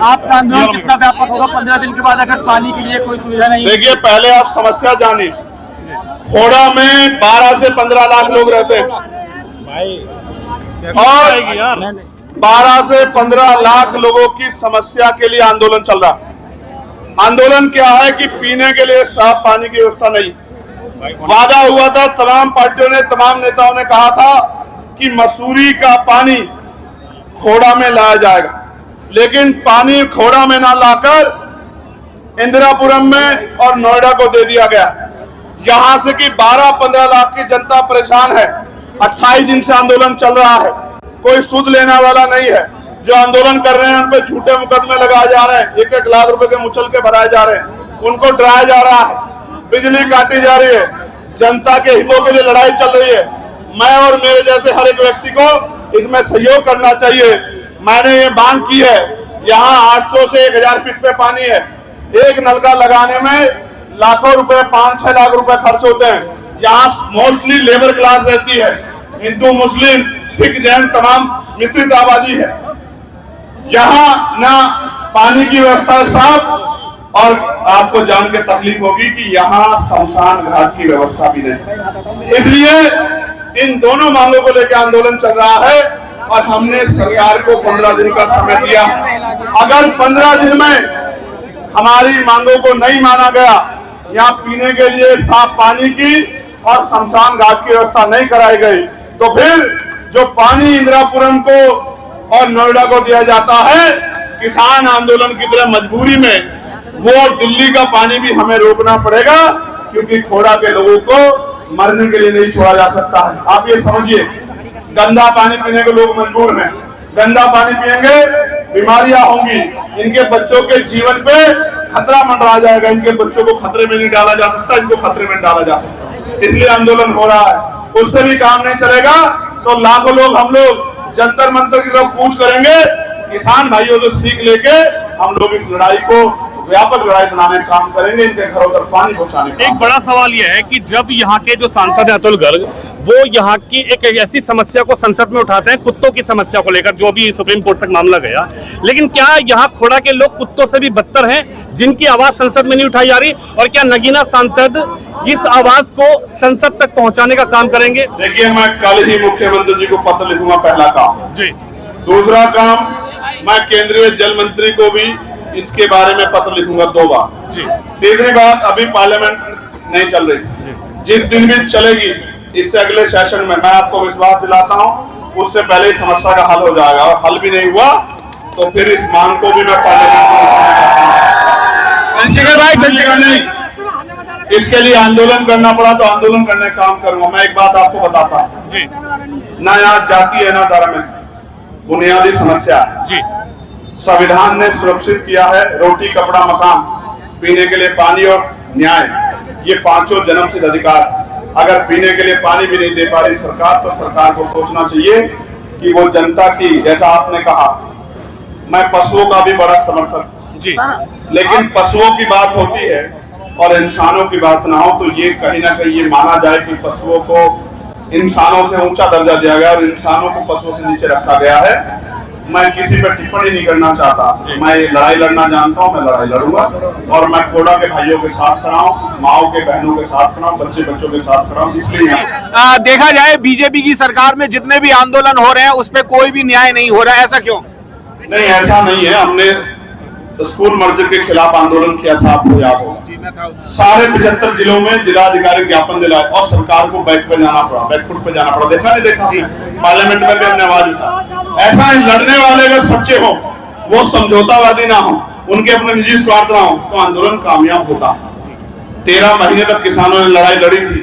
आपका आंदोलन कितना व्यापक होगा 15 दिन के बाद अगर पानी के लिए कोई सुविधा नहीं? देखिए, पहले आप समस्या जानिए। खोड़ा में 12 से 15 लाख लोग रहते हैं और 12 से 15 लाख लोगों की समस्या के लिए आंदोलन चल रहा है। आंदोलन क्या है कि पीने के लिए साफ पानी की व्यवस्था नहीं। वादा हुआ था, तमाम पार्टियों ने, तमाम नेताओं ने कहा था कि मसूरी का पानी खोड़ा में लाया जाएगा, लेकिन पानी खोड़ा में ना लाकर इंदिरापुरम में और नोएडा को दे दिया गया। यहां से कि 12-15 लाख की जनता परेशान है। 28 दिन से आंदोलन चल रहा है, कोई सुध लेने वाला नहीं है। जो आंदोलन कर रहे हैं उन पे झूठे मुकदमे लगाए जा रहे हैं, 1-1 लाख रुपए के मुचल के भराए जा रहे हैं, उनको डराया जा रहा है, बिजली काटी जा रही है, जनता के हितों के लिए लड़ाई चल रही है। मैं और मेरे जैसे हर एक व्यक्ति को इसमें सहयोग करना चाहिए। मैंने ये मांग की है, यहाँ 800 से 1000 फीट पे पानी है, एक नलका लगाने में लाखों रुपए, 5-6 लाख रुपए खर्च होते हैं। यहाँ मोस्टली लेबर क्लास रहती है, हिंदू, मुस्लिम, सिख, जैन, तमाम मिश्रित आबादी है। यहाँ ना पानी की व्यवस्था साफ, और आपको जान के तकलीफ होगी कि यहाँ शमशान घाट की व्यवस्था भी नहीं। इसलिए इन दोनों मांगों को लेकर आंदोलन चल रहा है और हमने सरकार को 15 दिन का समय दिया। अगर 15 दिन में हमारी मांगों को नहीं माना गया, यहाँ पीने के लिए साफ पानी की और शमशान घाट की व्यवस्था नहीं कराई गई, तो फिर जो पानी इंदिरापुरम को और नोएडा को दिया जाता है, किसान आंदोलन की तरह मजबूरी में वो दिल्ली का पानी भी हमें रोकना पड़ेगा, क्योंकि खोड़ा के लोगों को मरने के लिए नहीं छोड़ा जा सकता है। आप ये समझिए, गंदा पानी पीने के लोग मजबूर हैं। गंदा पानी पिएंगे, बीमारियां होंगी, इनके बच्चों के जीवन पे खतरा मंडरा जाएगा। इनके बच्चों को खतरे में नहीं डाला जा सकता, इनको खतरे में डाला जा सकता, इसलिए आंदोलन हो रहा है। उससे भी काम नहीं चलेगा तो लाखों लोग, हम लोग जंतर मंतर की तरफ कूच करेंगे। किसान भाइयों से सीख लेके हम लोग इस लड़ाई को व्यापक लड़ाई बनाने का काम करेंगे, इनके घरों तक पानी पहुंचाने का। एक बड़ा सवाल यह है कि जब यहाँ के जो सांसद हैं अतुल गर्ग, वो यहाँ की एक ऐसी समस्या को संसद में उठाते हैं, कुत्तों की समस्या को लेकर, जो भी सुप्रीम कोर्ट तक मामला गया, लेकिन क्या यहाँ खोड़ा के लोग कुत्तों से भी बदतर हैं, जिनकी आवाज संसद में नहीं उठाई जा रही? और क्या नगीना सांसद इस आवाज को संसद तक पहुँचाने का काम करेंगे? देखिए, मैं कल ही मुख्यमंत्री जी को पत्र लिखूंगा, पहला काम जी। दूसरा काम, मैं केंद्रीय जल मंत्री को भी इसके बारे में पत्र लिखूंगा 2 बार जी। तीसरी बात, अभी पार्लियामेंट नहीं चल रही, जिस दिन भी चलेगी इससे अगले सेशन में, मैं आपको विश्वास दिलाता हूं, उससे पहले ही समस्या का हल हो जाएगा। और हल भी नहीं हुआ तो फिर इस मांग को भी मैं चंद्रशेखर भाई, चंद्रशेखर नहीं, इसके लिए आंदोलन करना पड़ा तो आंदोलन करने का काम करूंगा। मैं एक बात आपको बताता हूँ, ना यहाँ जाति है ना धर्म है, बुनियादी समस्या है। संविधान ने सुरक्षित किया है रोटी, कपड़ा, मकान, पीने के लिए पानी और न्याय, ये 5 जन्मसिद्ध अधिकार। अगर पीने के लिए पानी भी नहीं दे पा रही सरकार, तो सरकार को सोचना चाहिए कि वो जनता की, जैसा आपने कहा, मैं पशुओं का भी बड़ा समर्थक जी, लेकिन पशुओं की बात होती है और इंसानों की बात ना हो, तो ये कहीं ना कहीं ये माना जाए कि पशुओं को इंसानों से ऊंचा दर्जा दिया गया और इंसानों को पशुओं से नीचे रखा गया है। मैं किसी पर टिप्पणी नहीं करना चाहता, मैं लड़ाई लड़ना जानता हूं, मैं लड़ाई लड़ूंगा और मैं खोड़ा के भाइयों के साथ खड़ा हूं, माओ के बहनों के साथ खड़ा हूं, बच्चों के साथ खड़ा हूं। इसलिए देखा जाए बीजेपी की सरकार में जितने भी आंदोलन हो रहे हैं उस पर कोई भी न्याय नहीं हो रहा है, ऐसा क्यों? नहीं, ऐसा नहीं है। हमने स्कूल मर्ज के खिलाफ आंदोलन किया था, आपको याद होगा। सारे 75 जिलों में जिलाधिकारी ज्ञापन दिलाए और सरकार को बैक पे जाना पड़ा, बैकफुट पे जाना पड़ा। देखा नहीं देखा? पार्लियामेंट में भी हमने आवाज उठा। ऐसा लड़ने वाले अगर सच्चे हो, वो समझौतावादी ना हो, उनके अपने निजी स्वार्थ ना हो, तो आंदोलन कामयाब होता। 13 महीने तक किसानों ने लड़ाई लड़ी थी,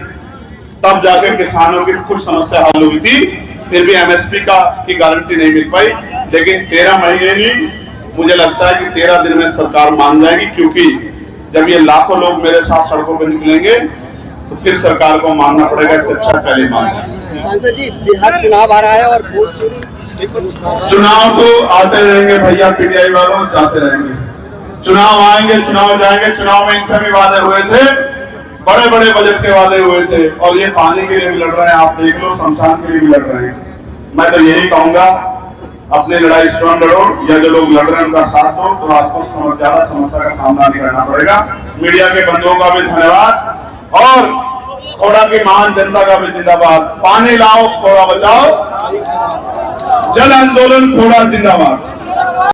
तब जाकर किसानों की कुछ समस्या हल हुई थी। फिर भी एमएसपी की गारंटी नहीं मिल पाई, लेकिन 13 महीने ही मुझे लगता है कि 13 दिन में सरकार मान जाएगी, क्योंकि जब ये लाखों लोग मेरे साथ सड़कों पे निकलेंगे तो फिर सरकार को मानना पड़ेगा। इससे अच्छा पहले मानना। सांसद जी, बिहार चुनाव आ रहा है और चुनाव तो आते रहेंगे भैया, पीटीआई वालों जाते रहेंगे। चुनाव आएंगे, चुनाव जाएंगे। चुनाव में इनसे भी वादे हुए थे, बड़े बड़े बजट के वादे हुए थे, और ये पानी के लिए भी लड़ रहे हैं, आप देख लो, शमशान के लिए भी लड़ रहे हैं। मैं तो यही कहूंगा अपनी लड़ाई स्वयं लड़ो, या जो लोग लड़ रहे हैं उनका साथ दो, तो आपको ज्यादा समस्या का सामना नहीं करना पड़ेगा। मीडिया के बंधुओं का भी धन्यवाद और खोड़ा की महान जनता का भी जिंदाबाद। पानी लाओ खोड़ा बचाओ, जन आंदोलन खोड़ा जिंदाबाद।